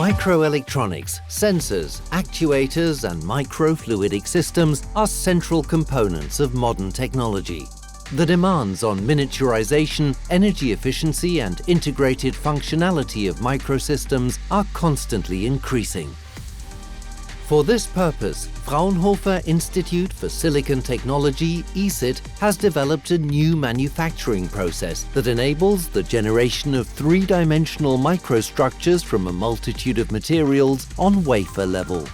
Microelectronics, sensors, actuators and microfluidic systems are central components of modern technology. The demands on miniaturization, energy efficiency and integrated functionality of microsystems are constantly increasing. For this purpose, Fraunhofer Institute for Silicon Technology ISIT has developed a new manufacturing process that enables the generation of three-dimensional microstructures from a multitude of materials on wafer level.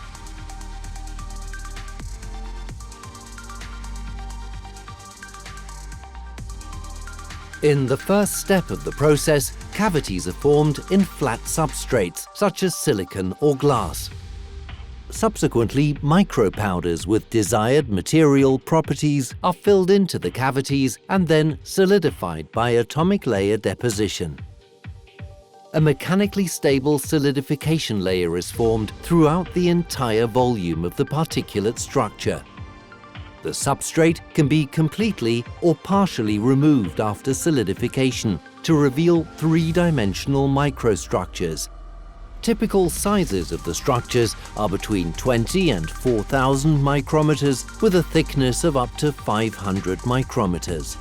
In the first step of the process, cavities are formed in flat substrates such as silicon or glass. Subsequently, micropowders with desired material properties are filled into the cavities and then solidified by atomic layer deposition. A mechanically stable solidification layer is formed throughout the entire volume of the particulate structure. The substrate can be completely or partially removed after solidification to reveal three-dimensional microstructures. Typical sizes of the structures are between 20 and 4,000 micrometers with a thickness of up to 500 micrometers.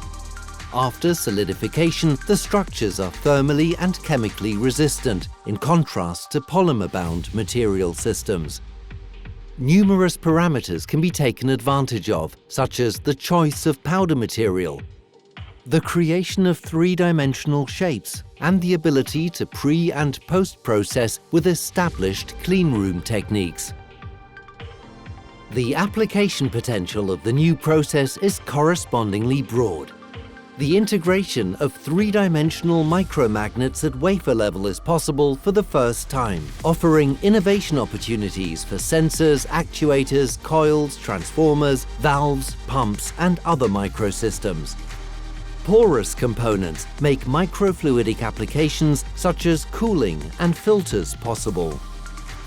After solidification, the structures are thermally and chemically resistant, in contrast to polymer-bound material systems. Numerous parameters can be taken advantage of, such as the choice of powder material, the creation of three-dimensional shapes, and the ability to pre- and post-process with established cleanroom techniques. The application potential of the new process is correspondingly broad. The integration of three-dimensional micromagnets at wafer level is possible for the first time, offering innovation opportunities for sensors, actuators, coils, transformers, valves, pumps, and other microsystems. Porous components make microfluidic applications such as cooling and filters possible.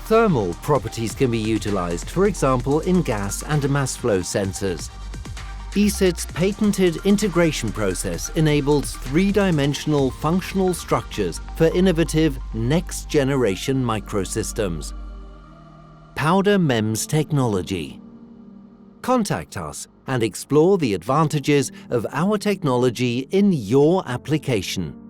Thermal properties can be utilized, for example, in gas and mass flow sensors. ISIT's patented integration process enables three-dimensional functional structures for innovative next-generation microsystems. PowderMEMS technology. Contact us and explore the advantages of our technology in your application.